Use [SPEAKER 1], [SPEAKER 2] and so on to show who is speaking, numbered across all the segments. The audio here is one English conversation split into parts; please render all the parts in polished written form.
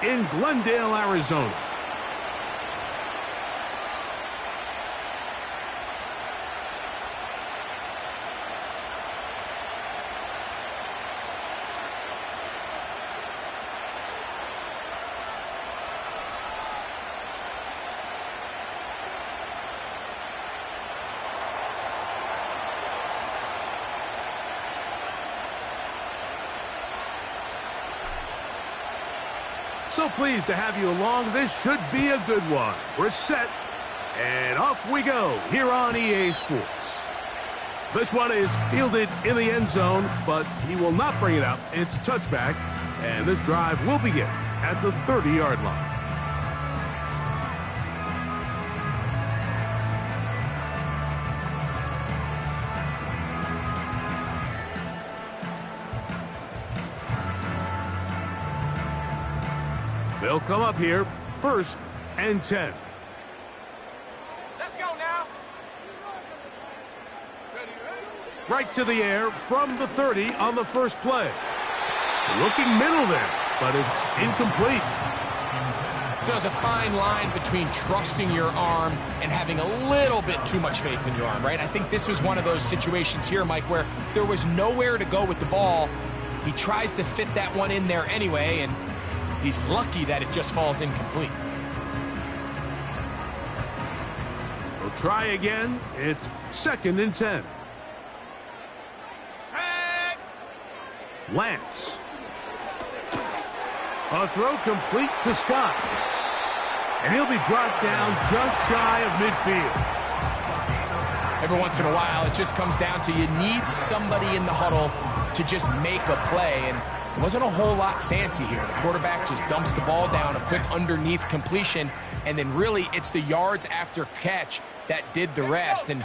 [SPEAKER 1] in Glendale, Arizona. So pleased to have you along. This should be a good one. We're set, and off we go here on EA Sports. This one is fielded in the end zone, but he will not bring it out. It's touchback, and this drive will begin at the 30-yard line. They'll come up here, 1st and 10.
[SPEAKER 2] Let's go now.
[SPEAKER 1] Right to the air from the 30 on the first play. Looking middle there, but it's incomplete.
[SPEAKER 3] There's a fine line between trusting your arm and having a little bit too much faith in your arm, right? I think this was one of those situations here, Mike, where there was nowhere to go with the ball. He tries to fit that one in there anyway, and he's lucky that it just falls incomplete.
[SPEAKER 1] We'll try again. It's 2nd and 10. Lance. A throw complete to Scott. And he'll be brought down just shy of midfield.
[SPEAKER 3] Every once in a while, it just comes down to you need somebody in the huddle to just make a play. And it wasn't a whole lot fancy here. The quarterback just dumps the ball down, a quick underneath completion, and then really it's the yards after catch that did the rest. And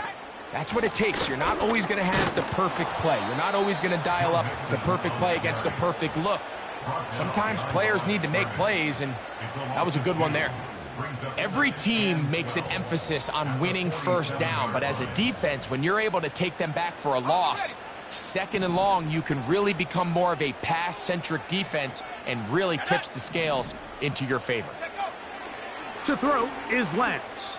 [SPEAKER 3] that's what it takes. You're not always going to have the perfect play. You're not always going to dial up the perfect play against the perfect look. Sometimes players need to make plays, and that was a good one there. Every team makes an emphasis on winning first down, but as a defense, when you're able to take them back for a loss, 2nd and long, you can really become more of a pass-centric defense and really tips the scales into your favor.
[SPEAKER 1] To throw is Lance.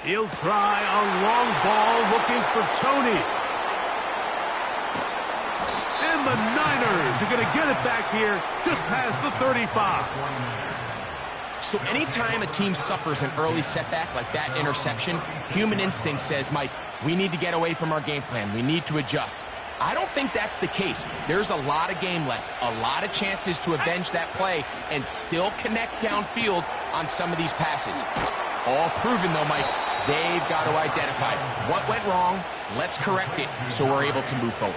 [SPEAKER 1] He'll try a long ball looking for Tony. And the Niners are going to get it back here just past the 35.
[SPEAKER 3] So anytime a team suffers an early setback like that interception, human instinct says, Mike, we need to get away from our game plan. We need to adjust. I don't think that's the case. There's a lot of game left, a lot of chances to avenge that play and still connect downfield on some of these passes. All proven, though, Mike, they've got to identify what went wrong, let's correct it so we're able to move forward.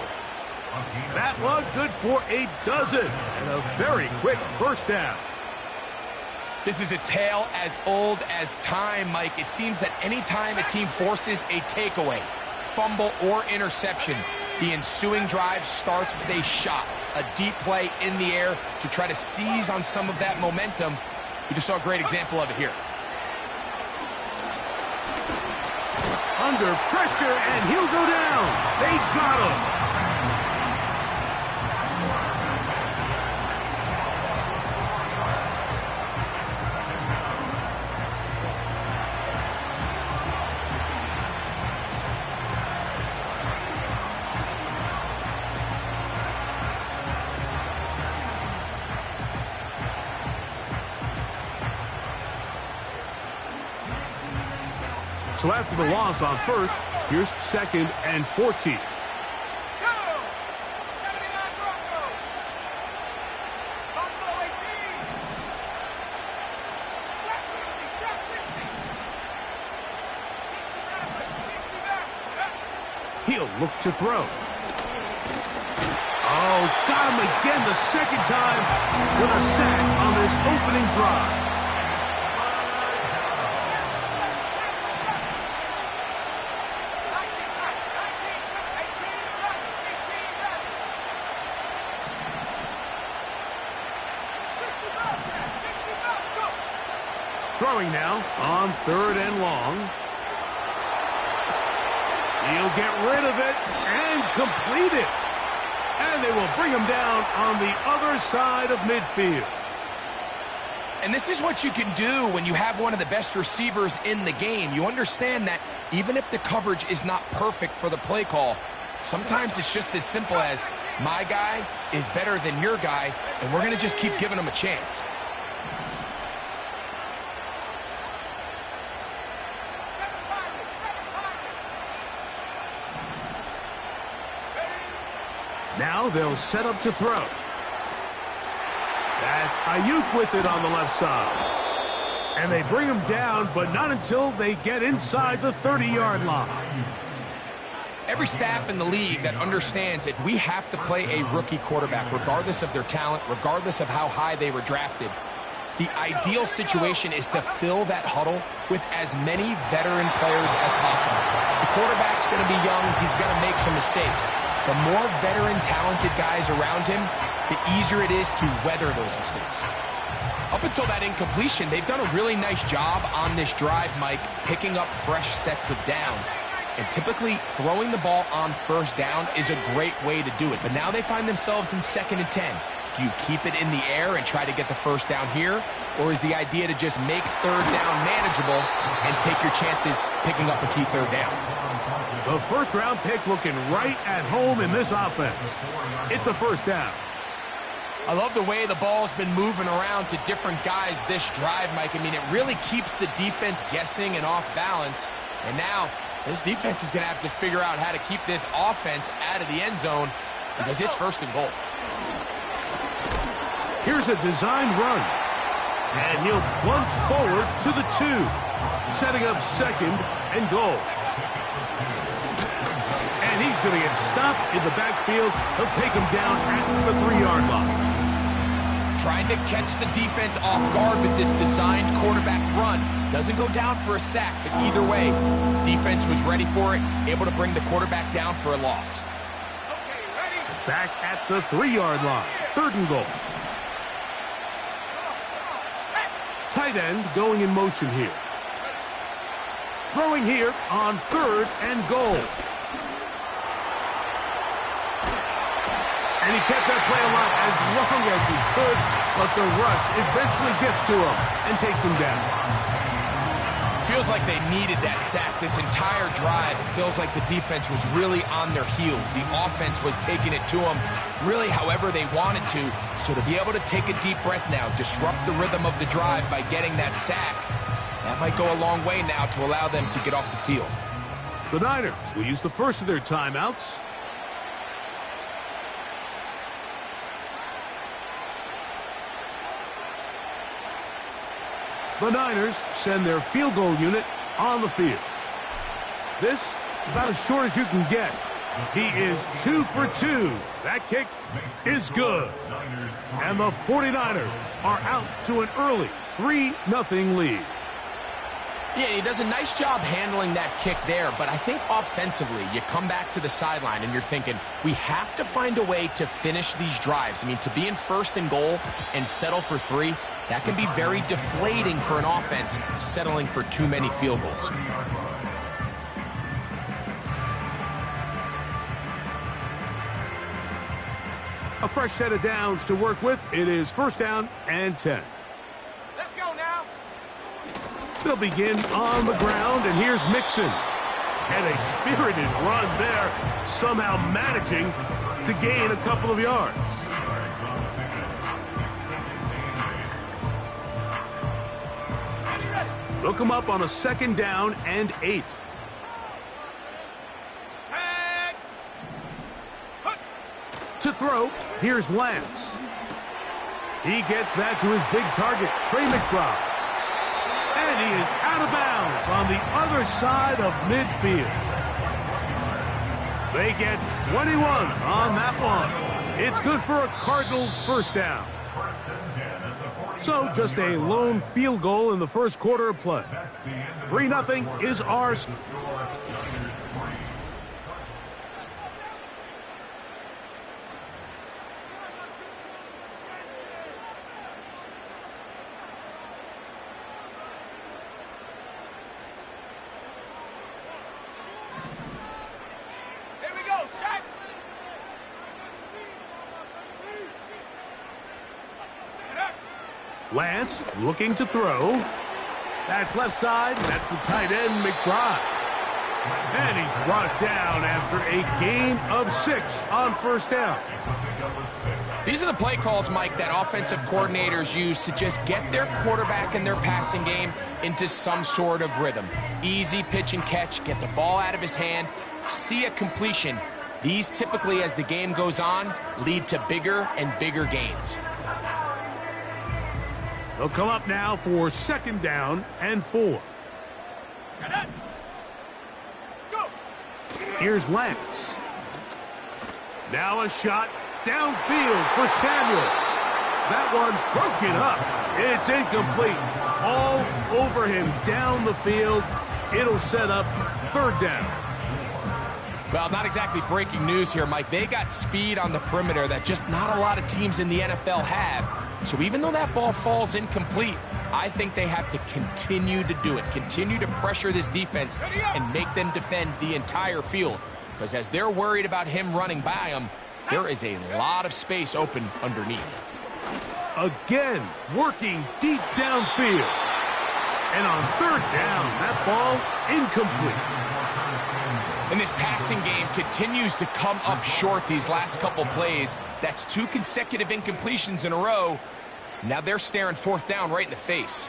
[SPEAKER 1] That one good for a dozen and a very quick first down.
[SPEAKER 3] This is a tale as old as time, Mike. It seems that anytime a team forces a takeaway, fumble, or interception, the ensuing drive starts with a shot, a deep play in the air to try to seize on some of that momentum. We just saw a great example of it here.
[SPEAKER 1] Under pressure, and he'll go down. They got him. So after the loss on 1st, here's 2nd and 14. He'll look to throw. Oh, got him again the 2nd time with a sack on this opening drive. Throwing now on 3rd and long. He'll get rid of it and complete it. And they will bring him down on the other side of midfield.
[SPEAKER 3] And this is what you can do when you have one of the best receivers in the game. You understand that even if the coverage is not perfect for the play call, sometimes it's just as simple as my guy is better than your guy, and we're going to just keep giving him a chance.
[SPEAKER 1] Now they'll set up to throw. That's Ayuk with it on the left side. And they bring him down, but not until they get inside the 30-yard line.
[SPEAKER 3] Every staff in the league that understands if we have to play a rookie quarterback, regardless of their talent, regardless of how high they were drafted, the ideal situation is to fill that huddle with as many veteran players as possible. The quarterback's going to be young. He's going to make some mistakes. The more veteran, talented guys around him, the easier it is to weather those mistakes. Up until that incompletion, they've done a really nice job on this drive, Mike, picking up fresh sets of downs. And typically, throwing the ball on first down is a great way to do it. But now they find themselves in 2nd and 10. Do you keep it in the air and try to get the first down here? Or is the idea to just make 3rd down manageable and take your chances picking up a key 3rd down?
[SPEAKER 1] The first-round pick looking right at home in this offense. It's a 1st down.
[SPEAKER 3] I love the way the ball's been moving around to different guys this drive, Mike. I mean, it really keeps the defense guessing and off balance. And now, this defense is going to have to figure out how to keep this offense out of the end zone because it's 1st and goal.
[SPEAKER 1] Here's a designed run. And he'll plunge forward to the 2, setting up 2nd and goal. And he's going to get stopped in the backfield. He'll take him down at the 3-yard line.
[SPEAKER 3] Trying to catch the defense off guard with this designed quarterback run. Doesn't go down for a sack, but either way, defense was ready for it, able to bring the quarterback down for a loss.
[SPEAKER 1] Back at the 3-yard line. 3rd and goal. Tight end going in motion here. Throwing here on 3rd and goal. And he kept that play alive as long as he could, but the rush eventually gets to him and takes him down.
[SPEAKER 3] Feels like they needed that sack this entire drive. It feels like the defense was really on their heels. The offense was taking it to them really however they wanted to. So to be able to take a deep breath now, disrupt the rhythm of the drive by getting that sack, that might go a long way now to allow them to get off the field.
[SPEAKER 1] The Niners will use the first of their timeouts. The Niners send their field goal unit on the field. This about as short as you can get. He is 2 for 2. That kick is good. And the 49ers are out to an early 3-0 lead.
[SPEAKER 3] Yeah, he does a nice job handling that kick there, but I think offensively, you come back to the sideline and you're thinking, we have to find a way to finish these drives. I mean, to be in 1st and goal and settle for 3, that can be very deflating for an offense settling for too many field goals.
[SPEAKER 1] A fresh set of downs to work with. It is 1st down and 10.
[SPEAKER 2] Let's go now.
[SPEAKER 1] They'll begin on the ground, and here's Mixon. And a spirited run there, somehow managing to gain a couple of yards. They'll come up on a 2nd down and 8. To throw, here's Lance. He gets that to his big target, Trey McBride. And he is out of bounds on the other side of midfield. They get 21 on that one. It's good for a Cardinals 1st down. So just a lone field goal in the 1st quarter of play. 3-0 is ours. Lance looking to throw. That's left side. That's the tight end, McBride. And he's brought down after a gain of 6 on first down.
[SPEAKER 3] These are the play calls, Mike, that offensive coordinators use to just get their quarterback and their passing game into some sort of rhythm. Easy pitch and catch, get the ball out of his hand, see a completion. These typically, as the game goes on, lead to bigger and bigger gains.
[SPEAKER 1] They'll come up now for 2nd down and 4.
[SPEAKER 2] Go.
[SPEAKER 1] Here's Lance. Now a shot downfield for Samuel. That one broken up. It's incomplete. All over him down the field. It'll set up 3rd down.
[SPEAKER 3] Well, not exactly breaking news here, Mike. They got speed on the perimeter that just not a lot of teams in the NFL have. So even though that ball falls incomplete, I think they have to continue to do it. Continue to pressure this defense and make them defend the entire field. Because as they're worried about him running by them, there is a lot of space open underneath.
[SPEAKER 1] Again, working deep downfield. And on 3rd down, that ball incomplete.
[SPEAKER 3] And this passing game continues to come up short these last couple plays. That's 2 consecutive incompletions in a row. Now they're staring 4th down right in the face.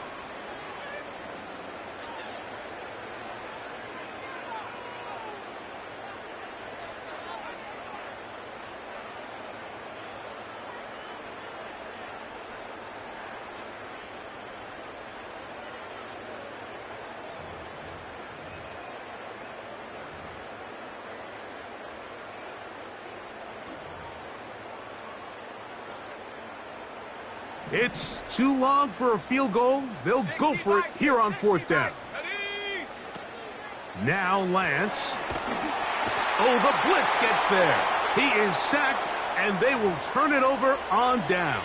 [SPEAKER 1] It's too long for a field goal. They'll go for it here on 4th down. Now Lance. Oh, the blitz gets there. He is sacked, and they will turn it over on downs.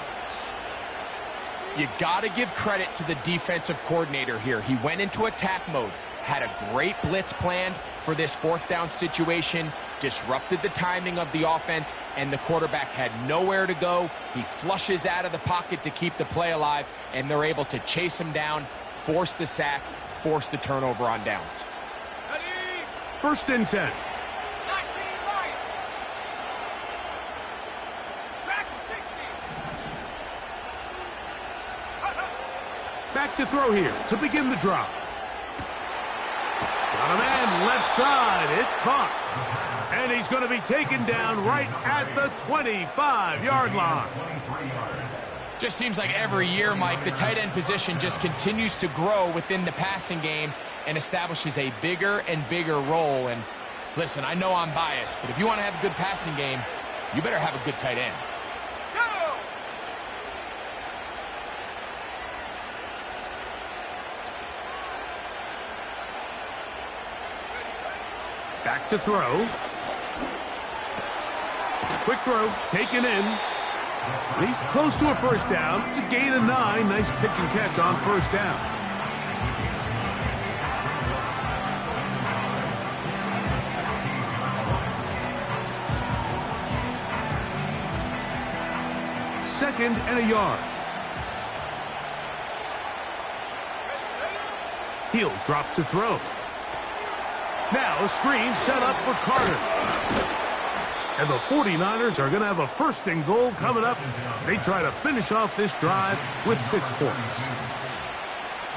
[SPEAKER 3] You got to give credit to the defensive coordinator here. He went into attack mode, had a great blitz planned for this 4th down situation, disrupted the timing of the offense, and the quarterback had nowhere to go. He flushes out of the pocket to keep the play alive, and they're able to chase him down, force the sack, force the turnover on downs.
[SPEAKER 1] 1st and 10. Back to throw here to begin the drive. Got a man left side. It's caught. And he's going to be taken down right at the 25-yard line.
[SPEAKER 3] Just seems like every year, Mike, the tight end position just continues to grow within the passing game and establishes a bigger and bigger role. And listen, I know I'm biased, but if you want to have a good passing game, you better have a good tight end.
[SPEAKER 1] Back to throw. Quick throw, taken in. He's close to a 1st down. It's a gain of 9. Nice pitch and catch on 1st down. Second and a yard. He'll drop to throw. Now a screen set up for Carter. And the 49ers are going to have a 1st and goal coming up. They try to finish off this drive with 6 points.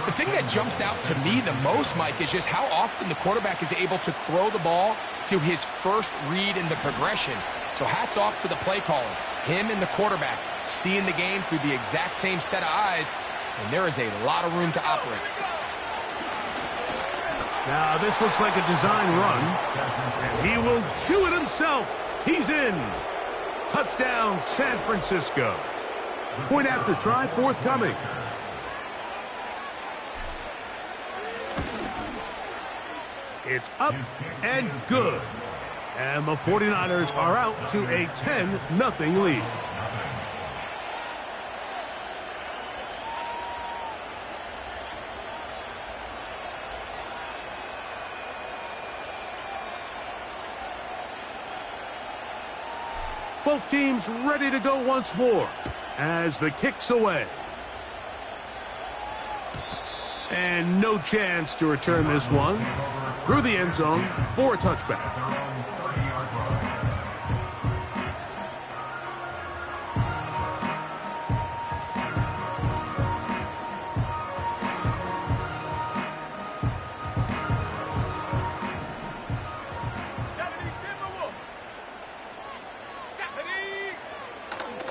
[SPEAKER 3] The thing that jumps out to me the most, Mike, is just how often the quarterback is able to throw the ball to his first read in the progression. So hats off to the play caller. Him and the quarterback seeing the game through the exact same set of eyes, and there is a lot of room to operate.
[SPEAKER 1] Now this looks like a design run, and he will do it himself. He's in. Touchdown, San Francisco. Point after try forthcoming. It's up and good. And the 49ers are out to a 10-0 lead. Both teams ready to go once more as the kick's away. And no chance to return this one through the end zone for a touchback.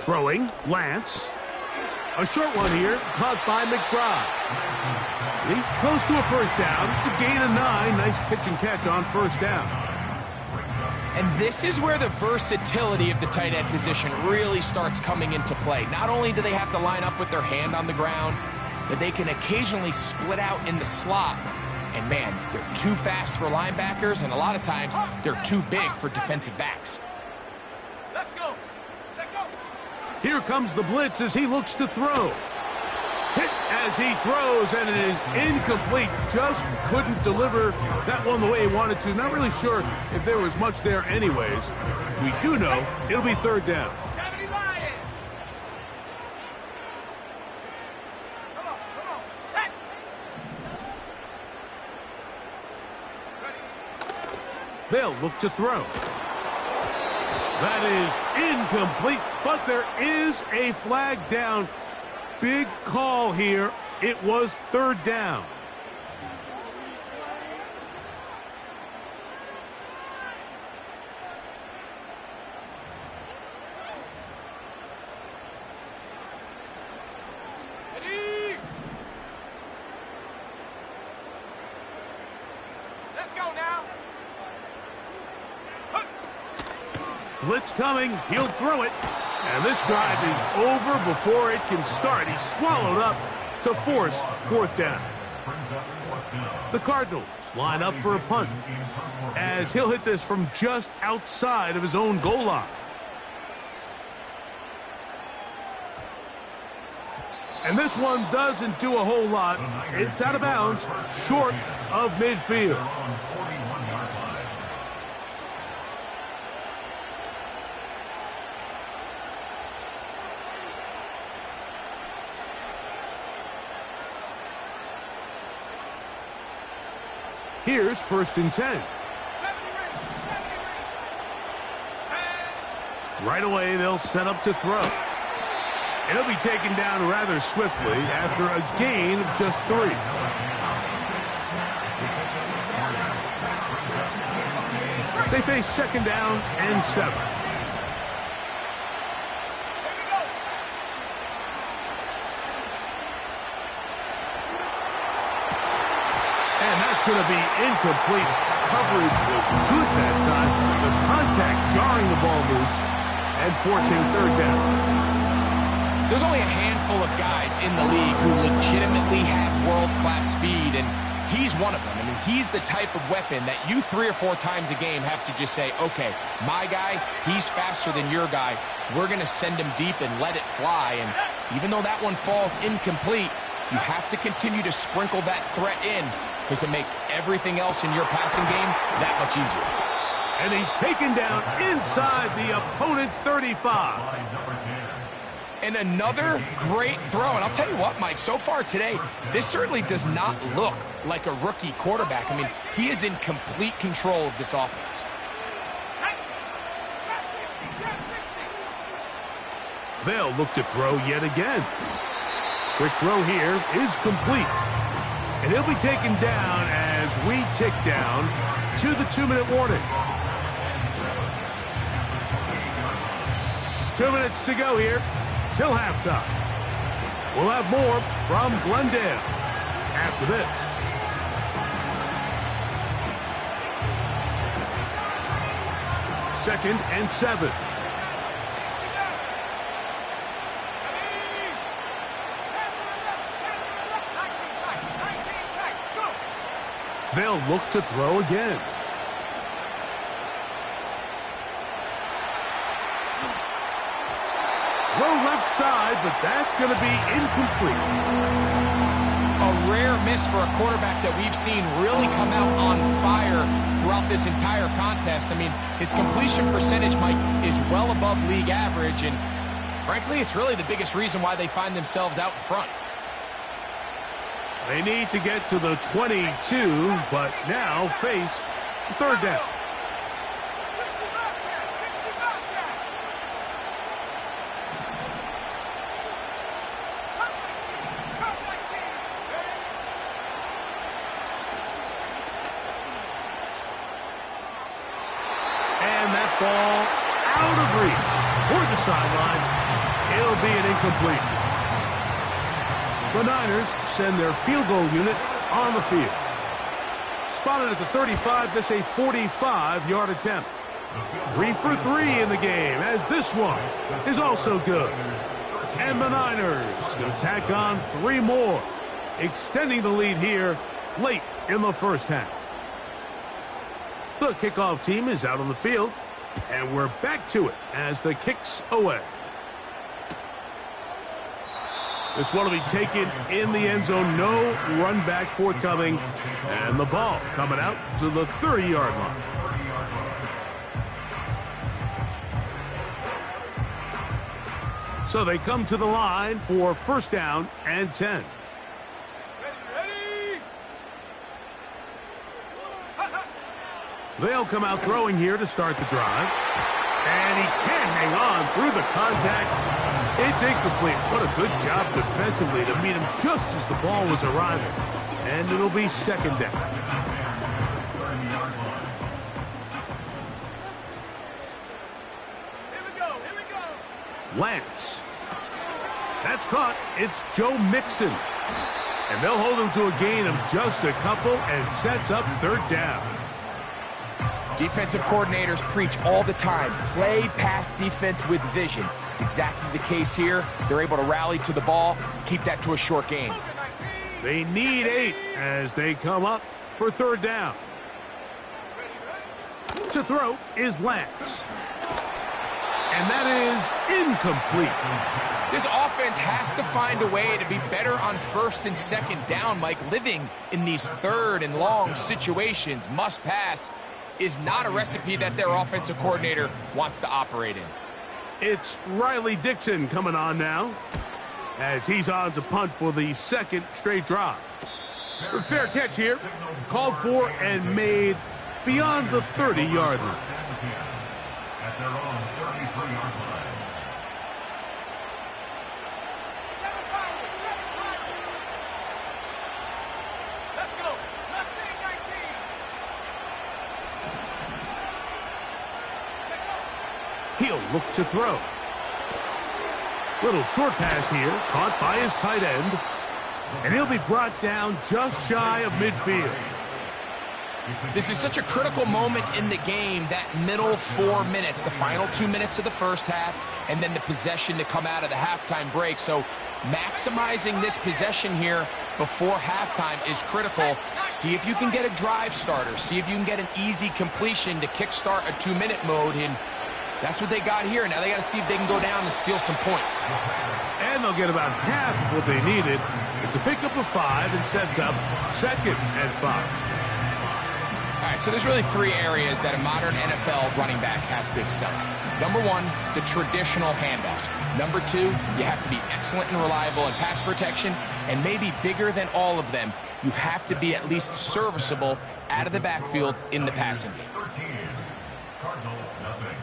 [SPEAKER 1] Throwing, Lance. A short one here, caught by McBride. He's close to a first down. It's a gain of 9. Nice pitch and catch on first down.
[SPEAKER 3] And this is where the versatility of the tight end position really starts coming into play. Not only do they have to line up with their hand on the ground, but they can occasionally split out in the slot. And man, they're too fast for linebackers, and a lot of times they're too big for defensive backs.
[SPEAKER 2] Let's go. Check go.
[SPEAKER 1] Here comes the blitz as he looks to throw. Hit as he throws, and it is incomplete. Just couldn't deliver that one the way he wanted to. Not really sure if there was much there anyways. We do know it'll be third down.
[SPEAKER 2] 70 Lions. Come on, set.
[SPEAKER 1] They'll look to throw. That is incomplete, but there is a flag down. Big call here. It was third down.
[SPEAKER 2] Ready? Let's go now.
[SPEAKER 1] Blitz coming. He'll throw it. And this drive is over before it can start. He's swallowed up to force fourth down. The Cardinals line up for a punt as he'll hit this from just outside of his own goal line. And this one doesn't do a whole lot. It's out of bounds, short of midfield. Here's first and 10. Right away, they'll set up to throw. And he'll be taken down rather swiftly after a gain of just 3. They face second down and 7. Going to be incomplete. Coverage was good that time. The contact jarring the ball loose and forcing third down.
[SPEAKER 3] There's only a handful of guys in the league who legitimately have world-class speed, and he's one of them. I mean, he's the type of weapon that you 3 or 4 times a game have to just say, okay, my guy, he's faster than your guy. We're going to send him deep and let it fly. And even though that one falls incomplete, you have to continue to sprinkle that threat in, because it makes everything else in your passing game that much easier.
[SPEAKER 1] And he's taken down inside the opponent's 35.
[SPEAKER 3] And another great throw. And I'll tell you what, Mike, so far today, this certainly does not look like a rookie quarterback. I mean, he is in complete control of this offense.
[SPEAKER 1] They'll look to throw yet again. Quick throw here is complete. And he'll be taken down as we tick down to the 2-minute warning. 2 minutes to go here till halftime. We'll have more from Glendale after this. Second and 7. They'll look to throw again. Throw left side, but that's going to be incomplete.
[SPEAKER 3] A rare miss for a quarterback that we've seen really come out on fire throughout this entire contest. I mean, his completion percentage, Mike, is well above league average, and frankly, it's really the biggest reason why they find themselves out in front.
[SPEAKER 1] They need to get to the 22, but now face third down.
[SPEAKER 2] 60 Bobcat. Cut my team.
[SPEAKER 1] And that ball out of reach toward the sideline. It'll be an incompletion. The Niners send their field goal unit on the field. Spotted at the 35, this a 45-yard attempt. 3 for 3 in the game, as this one is also good. And the Niners going to tack on 3 more, extending the lead here late in the first half. The kickoff team is out on the field, and we're back to it as the kick's away. This one will be taken in the end zone. No run back forthcoming. And the ball coming out to the 30-yard line. So they come to the line for first down and 10.
[SPEAKER 2] Ready.
[SPEAKER 1] They'll come out throwing here to start the drive. And he can't hang on through the contact. It's incomplete. What a good job defensively to meet him just as the ball was arriving. And it'll be second down.
[SPEAKER 2] Here we go.
[SPEAKER 1] Lance. That's caught. It's Joe Mixon. And they'll hold him to a gain of just a couple and sets up third down.
[SPEAKER 3] Defensive coordinators preach all the time, play pass defense with vision. It's exactly the case here. They're able to rally to the ball, keep that to a short game.
[SPEAKER 1] They need 8 as they come up for third down. To throw is Lance. And that is incomplete.
[SPEAKER 3] This offense has to find a way to be better on first and second down, Mike. Living in these third and long situations, must pass, is not a recipe that their offensive coordinator wants to operate in.
[SPEAKER 1] It's Riley Dixon coming on now as he's on to punt for the second straight drive. A fair catch here, called for and made beyond the 30-yard line.
[SPEAKER 4] At their own 33-yard line.
[SPEAKER 2] Let's go. Let's take 19.
[SPEAKER 1] He'll look to throw. Little short pass here, caught by his tight end. And he'll be brought down just shy of midfield.
[SPEAKER 3] This is such a critical moment in the game, that middle 4 minutes, the final 2 minutes of the first half, and then the possession to come out of the halftime break. So maximizing this possession here before halftime is critical. See if you can get a drive starter. See if you can get an easy completion to kickstart a 2-minute mode. And that's what they got here. Now they got to see if they can go down and steal some points.
[SPEAKER 1] And they'll get about half of what they needed. It's a pickup of 5 and sets up second and 5.
[SPEAKER 3] All right, so there's really 3 areas that a modern NFL running back has to excel at. Number 1, the traditional handoffs. Number 2, you have to be excellent and reliable in pass protection. And maybe bigger than all of them, you have to be at least serviceable out of the backfield in the passing game.
[SPEAKER 4] 13. Cardinals, nothing.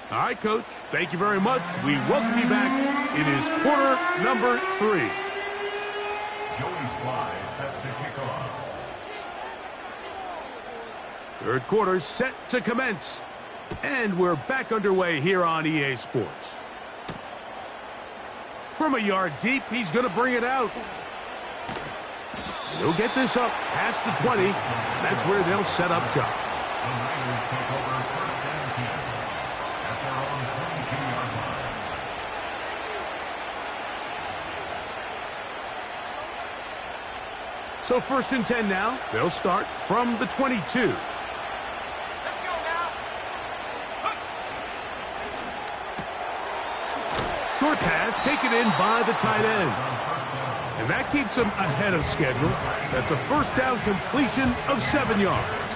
[SPEAKER 1] All right, Coach, thank you very much. We welcome you back. It is quarter number 3.
[SPEAKER 4] Joey Sly set to kick off.
[SPEAKER 1] Third quarter set to commence. And we're back underway here on EA Sports. From a yard deep, he's going to bring it out. And he'll get this up past the 20. That's where they'll set up shop.
[SPEAKER 4] The Niners take over first and 10 at their own 22-yard line.
[SPEAKER 1] So first and 10 now. They'll start from the 22.
[SPEAKER 2] Let's go now.
[SPEAKER 1] Short pass taken in by the tight end. And that keeps him ahead of schedule. That's a first down completion of 7 yards.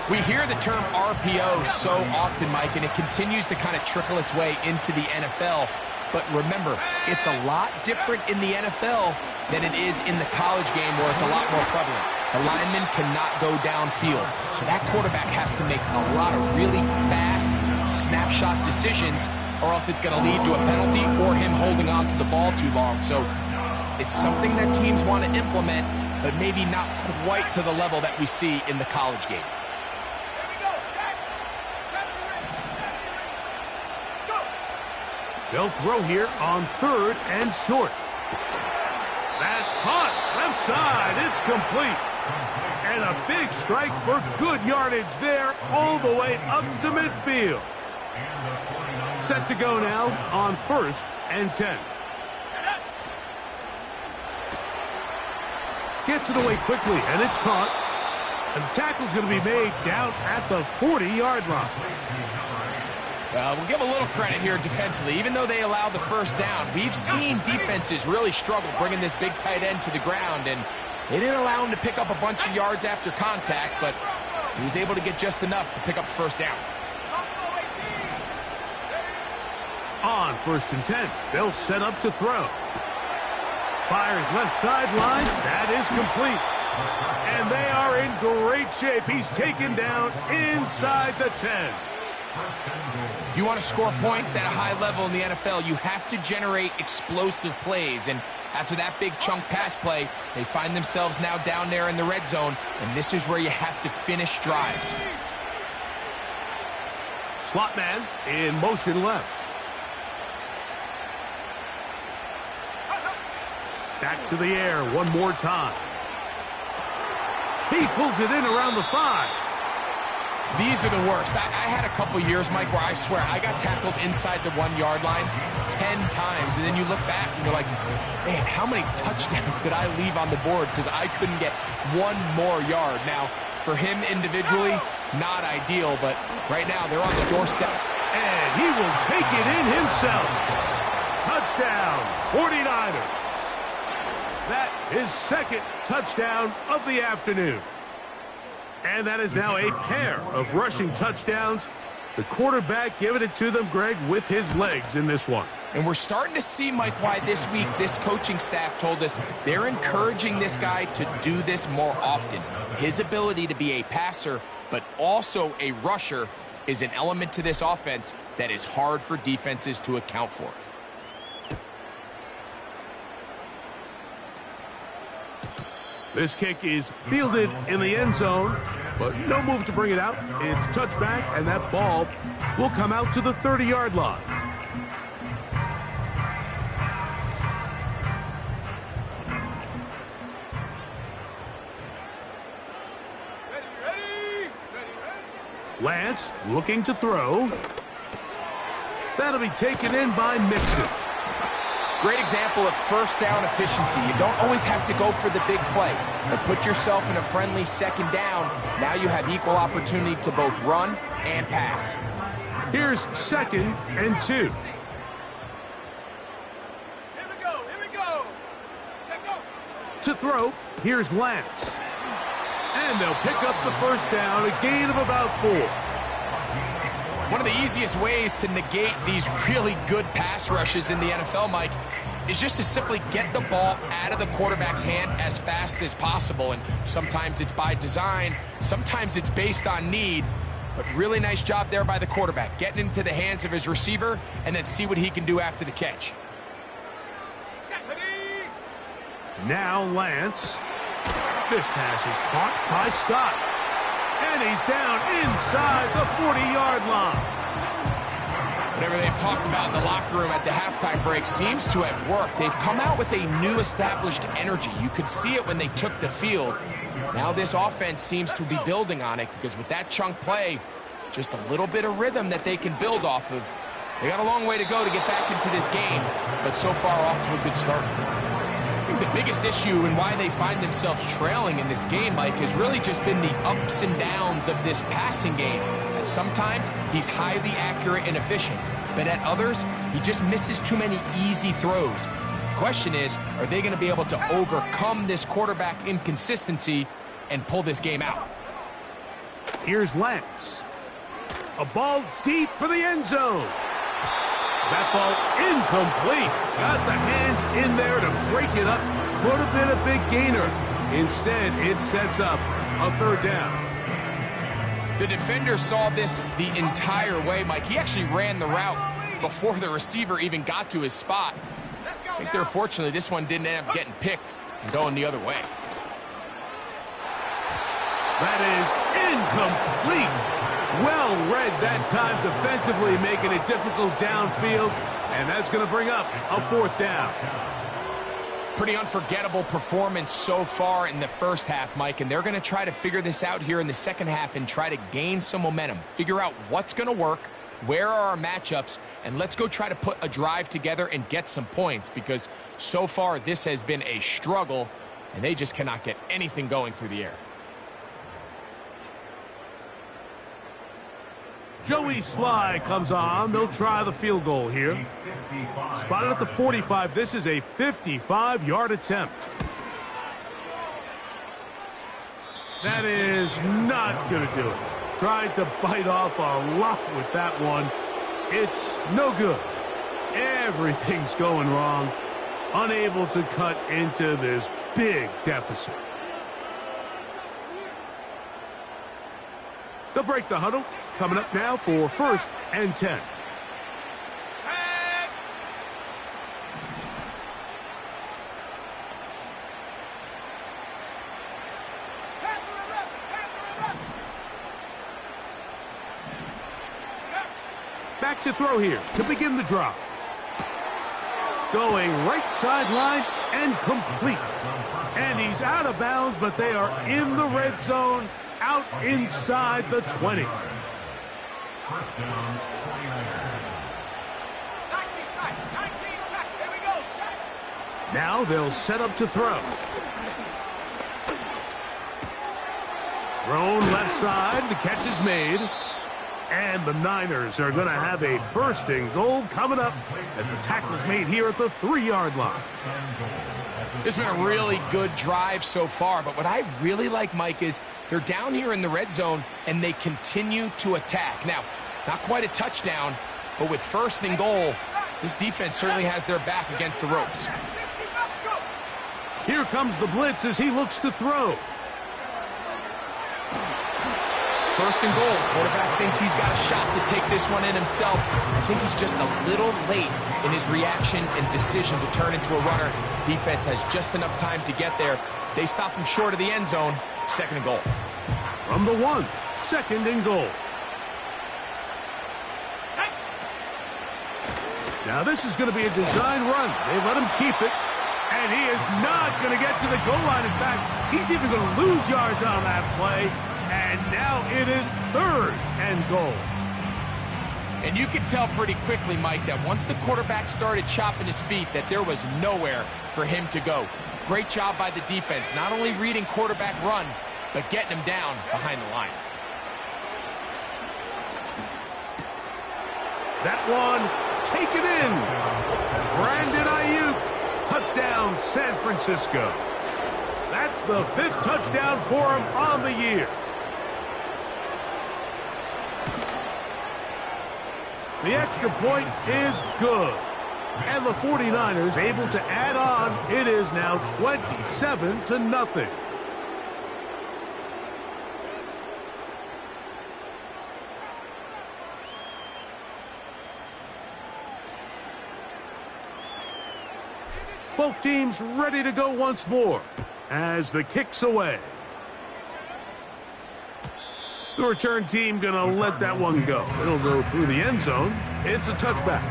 [SPEAKER 3] We hear the term RPO so often, Mike, and it continues to kind of trickle its way into the NFL. But remember, it's a lot different in the NFL than it is in the college game where it's a lot more prevalent. The lineman cannot go downfield, so that quarterback has to make a lot of really fast snapshot decisions, or else it's going to lead to a penalty or him holding on to the ball too long. So it's something that teams want to implement, but maybe not quite to the level that we see in the college game.
[SPEAKER 2] Here we go. Set. Set the ring. Set the ring. Go.
[SPEAKER 1] They'll throw here on 3rd and short. That's caught. Left side. It's complete. And a big strike for good yardage there all the way up to midfield. Set to go now on 1st and 10. Gets it away quickly, and it's caught. And the tackle's going to be made down at the 40-yard line.
[SPEAKER 3] We'll give a little credit here defensively. Even though they allowed the first down, we've seen defenses really struggle bringing this big tight end to the ground, and they didn't allow him to pick up a bunch of yards after contact, but he was able to get just enough to pick up the first down.
[SPEAKER 1] On 1st and 10, they'll set up to throw. Fires left sideline. That is complete. And they are in great shape. He's taken down inside the 10.
[SPEAKER 3] If you want to score points at a high level in the NFL, you have to generate explosive plays. And after that big chunk pass play, they find themselves now down there in the red zone. And this is where you have to finish drives.
[SPEAKER 1] Slot man in motion left. Back to the air one more time. He pulls it in around the 5.
[SPEAKER 3] These are the worst. I had a couple years, Mike, where I swear I got tackled inside the 1-yard line 10 times. And then you look back and you're like, man, how many touchdowns did I leave on the board because I couldn't get one more yard? Now, for him individually, not ideal, but right now they're on the doorstep.
[SPEAKER 1] And he will take it in himself. Touchdown, 49ers. That is 2nd touchdown of the afternoon. And that is now a pair of rushing touchdowns. The quarterback giving it to them, Greg, with his legs in this one.
[SPEAKER 3] And we're starting to see, Mike, why this week this coaching staff told us they're encouraging this guy to do this more often. His ability to be a passer, but also a rusher, is an element to this offense that is hard for defenses to account for.
[SPEAKER 1] This kick is fielded in the end zone, but no move to bring it out. It's touchback, and that ball will come out to the 30-yard line.
[SPEAKER 2] Ready.
[SPEAKER 1] Lance looking to throw. That'll be taken in by Mixon.
[SPEAKER 3] Great example of first down efficiency. You don't always have to go for the big play, but put yourself in a friendly 2nd down. Now you have equal opportunity to both run and pass.
[SPEAKER 1] Here's 2nd and 2.
[SPEAKER 2] Here we go. Check go.
[SPEAKER 1] To throw, here's Lance. And they'll pick up the first down, a gain of about 4.
[SPEAKER 3] One of the easiest ways to negate these really good pass rushes in the NFL, Mike, is just to simply get the ball out of the quarterback's hand as fast as possible. And sometimes it's by design, sometimes it's based on need. But really nice job there by the quarterback, getting into the hands of his receiver and then see what he can do after the catch.
[SPEAKER 1] Now Lance. This pass is caught by Scott. And he's down inside the 40-yard line.
[SPEAKER 3] Whatever they've talked about in the locker room at the halftime break seems to have worked. They've come out with a new established energy. You could see it when they took the field. Now this offense seems to be building on it because with that chunk play, just a little bit of rhythm that they can build off of. They got a long way to go to get back into this game, but so far off to a good start. I think the biggest issue and why they find themselves trailing in this game, Mike, has really just been the ups and downs of this passing game. At sometimes, he's highly accurate and efficient, but at others, he just misses too many easy throws. The question is, are they going to be able to overcome this quarterback inconsistency and pull this game out?
[SPEAKER 1] Here's Lance. A ball deep for the end zone. That ball incomplete. Got the hands in there to break it up. Could have been a big gainer. Instead, it sets up a third down.
[SPEAKER 3] The defender saw this the entire way, Mike. He actually ran the route before the receiver even got to his spot. I think they're fortunately this one didn't end up getting picked and going the other way.
[SPEAKER 1] That is incomplete. Well read that time defensively, making it difficult downfield, and that's going to bring up a fourth down.
[SPEAKER 3] Pretty unforgettable performance so far in the first half, Mike, and they're going to try to figure this out here in the second half and try to gain some momentum, figure out what's going to work, where are our matchups, and let's go try to put a drive together and get some points, because so far this has been a struggle, and they just cannot get anything going through the air.
[SPEAKER 1] Joey Sly comes on. They'll try the field goal here. Spotted at the 45. This is a 55-yard attempt. That is not going to do it. Tried to bite off a lot with that one. It's no good. Everything's going wrong. Unable to cut into this big deficit. They'll break the huddle. Coming up now for 1st and 10. Back to throw here to begin the drive. Going right sideline and complete. And he's out of bounds, but they are in the red zone, out inside the 20.
[SPEAKER 4] First down, 49ers.
[SPEAKER 2] 19 tight. Here we go.
[SPEAKER 1] Now they'll set up to throw. Thrown left side. The catch is made. And the Niners are going to have a 1st and goal coming up as the tackle's made here at the 3-yard line.
[SPEAKER 3] It's been a really good drive so far, but what I really like, Mike, is they're down here in the red zone, and they continue to attack. Now, not quite a touchdown, but with 1st and goal, this defense certainly has their back against the ropes.
[SPEAKER 1] Here comes the blitz as he looks to throw.
[SPEAKER 3] 1st and goal. Quarterback thinks he's got a shot to take this one in himself. I think he's just a little late in his reaction and decision to turn into a runner. Defense has just enough time to get there. They stop him short of the end zone. 2nd and goal.
[SPEAKER 1] From the 1, 2nd and goal. Now this is going to be a design run. They let him keep it, and he is not going to get to the goal line. In fact, he's even going to lose yards on that play, and now it is 3rd and goal.
[SPEAKER 3] And you could tell pretty quickly, Mike, that once the quarterback started chopping his feet, that there was nowhere for him to go. Great job by the defense, not only reading quarterback run, but getting him down behind the line.
[SPEAKER 1] That one taken in. Brandon Ayuk, touchdown San Francisco. That's the 5th touchdown for him on the year. The extra point is good. And the 49ers able to add on. It is now 27-0. Both teams ready to go once more as the kick's away. The return team going to let that one go. It'll go through the end zone. It's a touchback.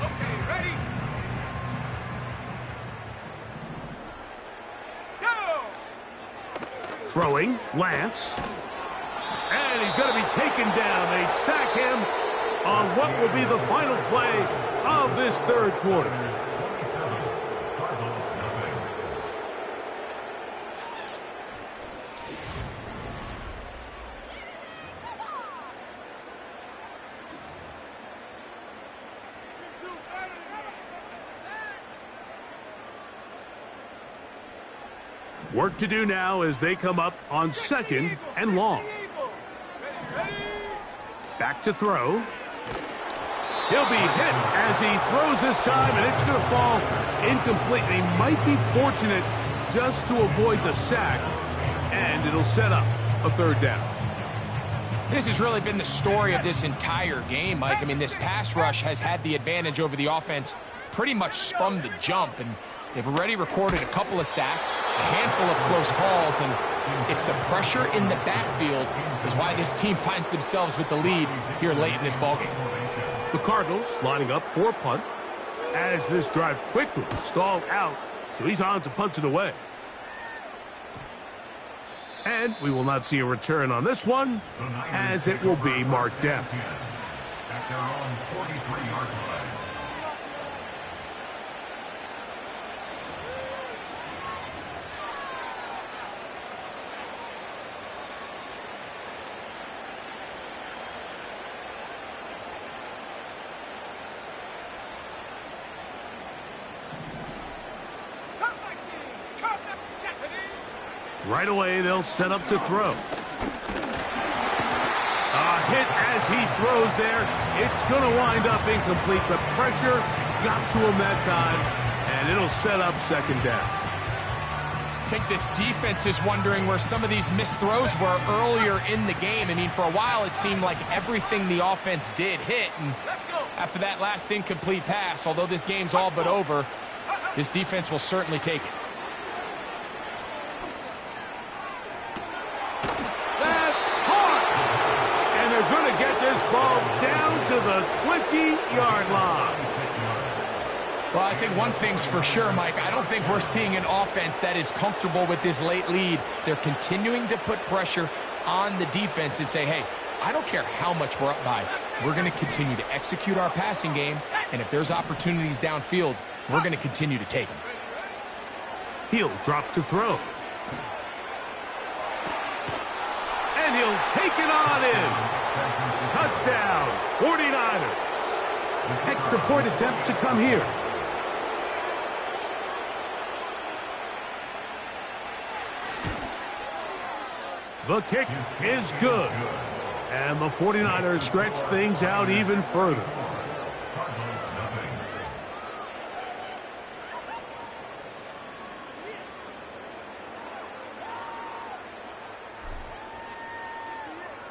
[SPEAKER 2] Okay, ready? Go!
[SPEAKER 1] Throwing, Lance. And he's going to be taken down. They sack him on what will be the final play of this 3rd quarter.
[SPEAKER 4] Cardinals, nothing.
[SPEAKER 1] Work to do now as they come up on 2nd and long. Back to throw. He'll be hit as he throws this time, and it's going to fall incomplete. He might be fortunate just to avoid the sack, and it'll set up a 3rd down.
[SPEAKER 3] This has really been the story of this entire game, Mike. I mean, this pass rush has had the advantage over the offense pretty much from the jump, and they've already recorded a couple of sacks, a handful of close calls, and it's the pressure in the backfield is why this team finds themselves with the lead here late in this ballgame.
[SPEAKER 1] The Cardinals lining up for a punt as this drive quickly stalled out, so he's on to punt it away. And we will not see a return on this one, as it will be marked down.
[SPEAKER 4] At their own 43-yard line.
[SPEAKER 1] Right away, they'll set up to throw. A hit as he throws there. It's going to wind up incomplete. The pressure got to him that time, and it'll set up 2nd down.
[SPEAKER 3] I think this defense is wondering where some of these missed throws were earlier in the game. I mean, for a while, it seemed like everything the offense did hit. And after that last incomplete pass, although this game's all but over, this defense will certainly take it.
[SPEAKER 1] Ball down to the 20-yard line.
[SPEAKER 3] Well, I think one thing's for sure, Mike. I don't think we're seeing an offense that is comfortable with this late lead. They're continuing to put pressure on the defense and say, hey, I don't care how much we're up by. We're going to continue to execute our passing game, and if there's opportunities downfield, we're going to continue to take them.
[SPEAKER 1] He'll drop to throw. And he'll take it on in. Touchdown, 49ers. Extra point attempt to come here. The kick is good. And the 49ers stretch things out even further.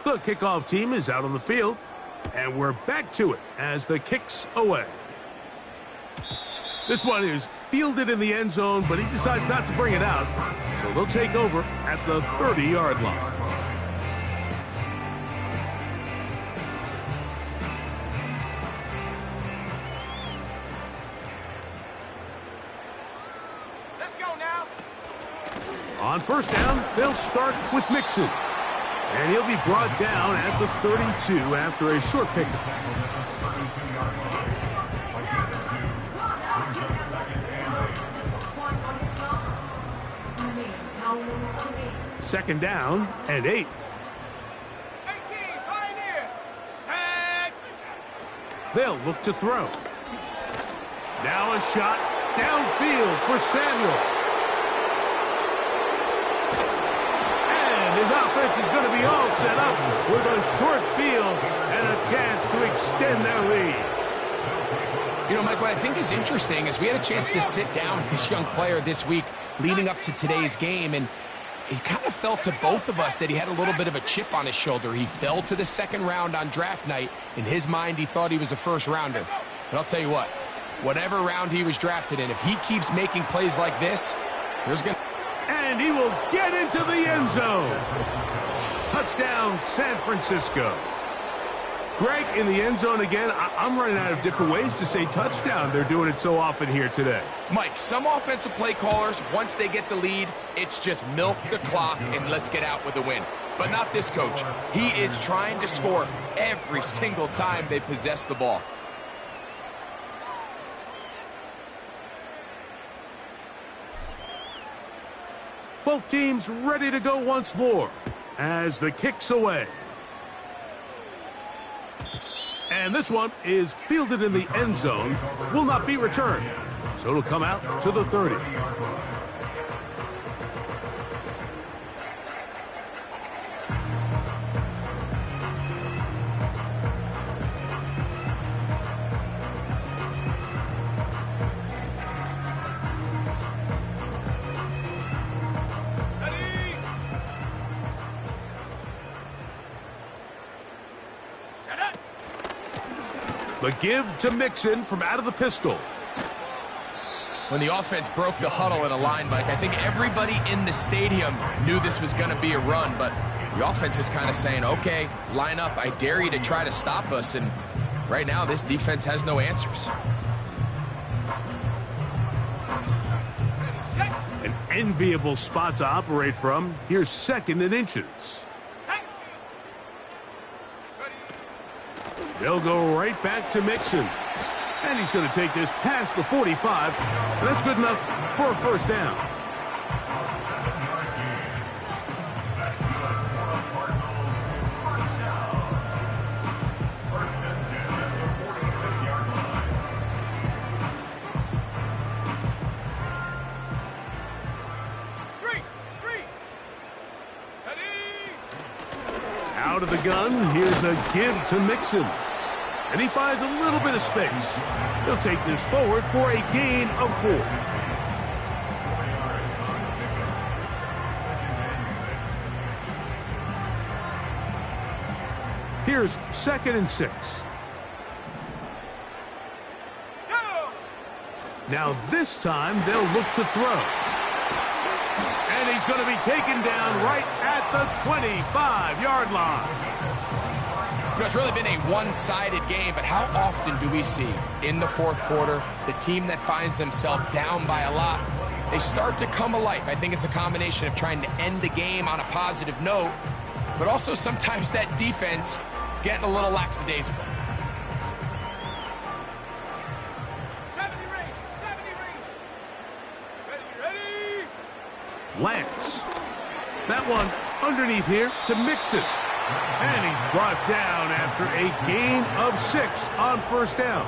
[SPEAKER 1] The kickoff team is out on the field, and we're back to it as the kick's away. This one is fielded in the end zone, but he decides not to bring it out, so they'll take over at the 30-yard line.
[SPEAKER 2] Let's go now.
[SPEAKER 1] On 1st down, they'll start with Mixon. And he'll be brought down at the 32 after a short pickup. 2nd down and 8.
[SPEAKER 2] 18, Pioneer. Sack.
[SPEAKER 1] They'll look to throw. Now a shot downfield for Samuel. His offense is going to be all set up with a short field and a chance to extend their lead.
[SPEAKER 3] You know, Mike, what I think is interesting is we had a chance to sit down with this young player this week leading up to today's game, and it kind of felt to both of us that he had a little bit of a chip on his shoulder. He fell to the 2nd round on draft night. In his mind, he thought he was a 1st rounder. But I'll tell you what, whatever round he was drafted in, if he keeps making plays like this, there's going to...
[SPEAKER 1] And he will get into the end zone. Touchdown, San Francisco. Greg, in the end zone again. I'm running out of different ways to say touchdown. They're doing it so often here today.
[SPEAKER 3] Mike, some offensive play callers, once they get the lead, it's just milk the clock and let's get out with a win. But not this coach. He is trying to score every single time they possess the ball.
[SPEAKER 1] Both teams ready to go once more as the kick's away. And this one is fielded in the end zone, will not be returned. So it'll come out to the 30. The give to Mixon from out of the pistol.
[SPEAKER 3] When the offense broke the huddle in a line, Mike, I think everybody in the stadium knew this was going to be a run, but the offense is kind of saying, okay, line up. I dare you to try to stop us, and right now this defense has no answers.
[SPEAKER 1] An enviable spot to operate from. Here's 2nd and inches. They'll go right back to Mixon. And he's going to take this past the 45. And that's good enough for a first down. Out of the gun, here's a give to Mixon. And he finds a little bit of space. He'll take this forward for a gain of 4. Here's 2nd and 6. Now this time they'll look to throw. And he's going to be taken down right at the 25-yard line.
[SPEAKER 3] You know, it's really been a one-sided game, but how often do we see in the 4th quarter the team that finds themselves down by a lot, they start to come alive? I think it's a combination of trying to end the game on a positive note, but also sometimes that defense getting a little lackadaisical.
[SPEAKER 2] 70 range. Ready.
[SPEAKER 1] Lance. That one underneath here to Mixon. And he's brought down after a gain of 6 on first down.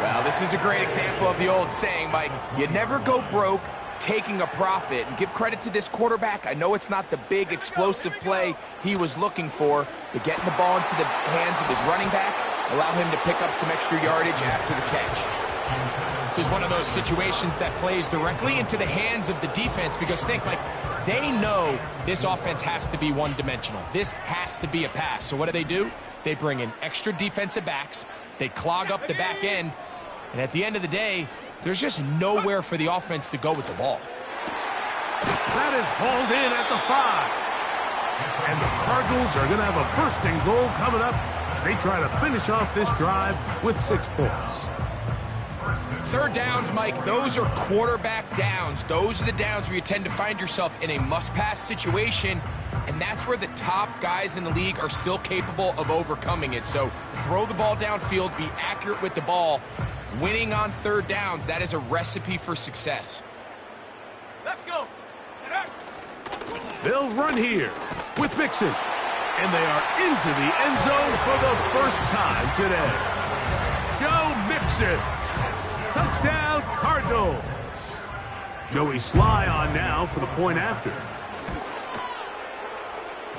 [SPEAKER 3] Well, this is a great example of the old saying, Mike, you never go broke taking a profit. And give credit to this quarterback. I know it's not the big explosive play he was looking for, but getting the ball into the hands of his running back allow him to pick up some extra yardage after the catch. This is one of those situations that plays directly into the hands of the defense, because think, Mike, they know this offense has to be one-dimensional. This has to be a pass. So what do? They bring in extra defensive backs. They clog up the back end. And at the end of the day, there's just nowhere for the offense to go with the ball.
[SPEAKER 1] That is hauled in at the 5. And the Cardinals are going to have a 1st and goal coming up. They try to finish off this drive with 6 points.
[SPEAKER 3] 3rd downs, Mike, those are quarterback downs. Those are the downs where you tend to find yourself in a must-pass situation, and that's where the top guys in the league are still capable of overcoming it. So throw the ball downfield, be accurate with the ball. Winning on 3rd downs, that is a recipe for success.
[SPEAKER 2] Let's go.
[SPEAKER 1] They'll run here with Mixon. And they are into the end zone for the first time today. Joe Mixon. Touchdown, Cardinals. Joey Sly on now for the point after.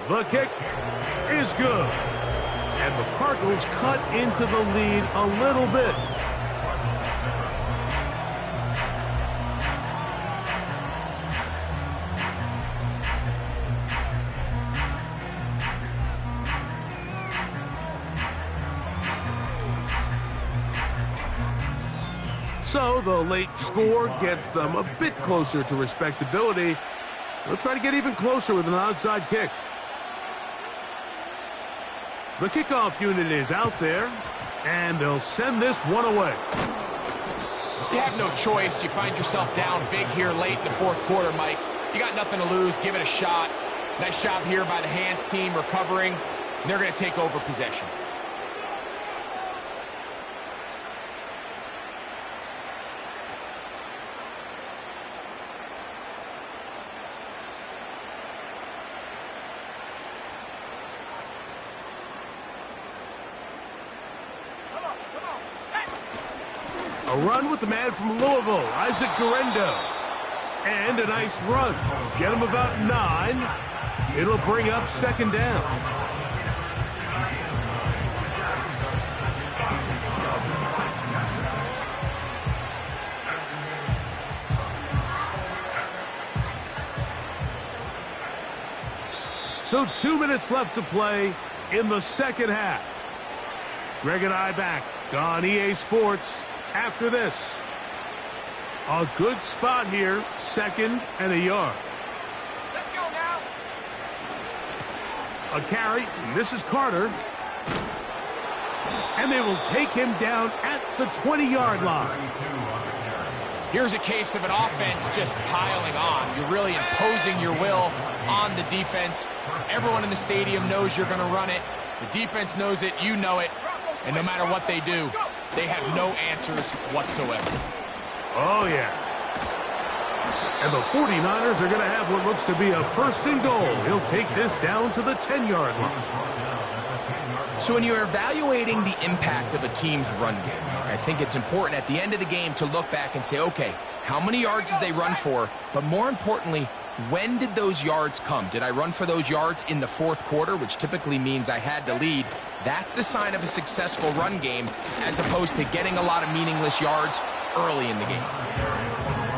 [SPEAKER 1] The kick is good. And the Cardinals cut into the lead a little bit. So the late score gets them a bit closer to respectability. They'll try to get even closer with an onside kick. The kickoff unit is out there, and they'll send this one away.
[SPEAKER 3] You have no choice. You find yourself down big here late in the 4th quarter, Mike. You got nothing to lose. Give it a shot. Nice job here by the hands team recovering. They're going to take over possession.
[SPEAKER 1] A run with the man from Louisville, Isaac Guerendo. And a nice run. Get him about 9. It'll bring up 2nd down. So 2 minutes left to play in the 2nd half. Greg and I back on EA Sports after this. A good spot here, 2nd and a yard.
[SPEAKER 2] Let's go now.
[SPEAKER 1] A carry, and this is Carter. And they will take him down at the 20-yard line.
[SPEAKER 3] Here's a case of an offense just piling on. You're really imposing your will on the defense. Everyone in the stadium knows you're going to run it. The defense knows it, you know it. And no matter what they do, they have no answers whatsoever.
[SPEAKER 1] Oh, yeah. And the 49ers are going to have what looks to be a 1st and goal. He'll take this down to the 10-yard line.
[SPEAKER 3] So when you're evaluating the impact of a team's run game, I think it's important at the end of the game to look back and say, okay, how many yards did they run for? But more importantly, when did those yards come? Did I run for those yards in the 4th quarter, which typically means I had to lead? That's the sign of a successful run game, as opposed to getting a lot of meaningless yards early in the game.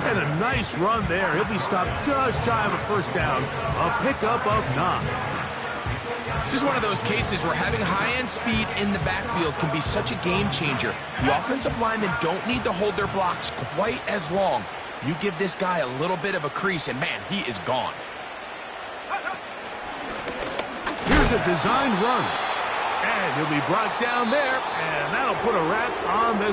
[SPEAKER 1] And a nice run there. He'll be stopped just shy of a 1st down. A pickup of 9.
[SPEAKER 3] This is one of those cases where having high-end speed in the backfield can be such a game changer. The offensive linemen don't need to hold their blocks quite as long. You give this guy a little bit of a crease, and man, he is gone.
[SPEAKER 1] Here's a designed run. And he'll be brought down there, and that'll put a wrap on this.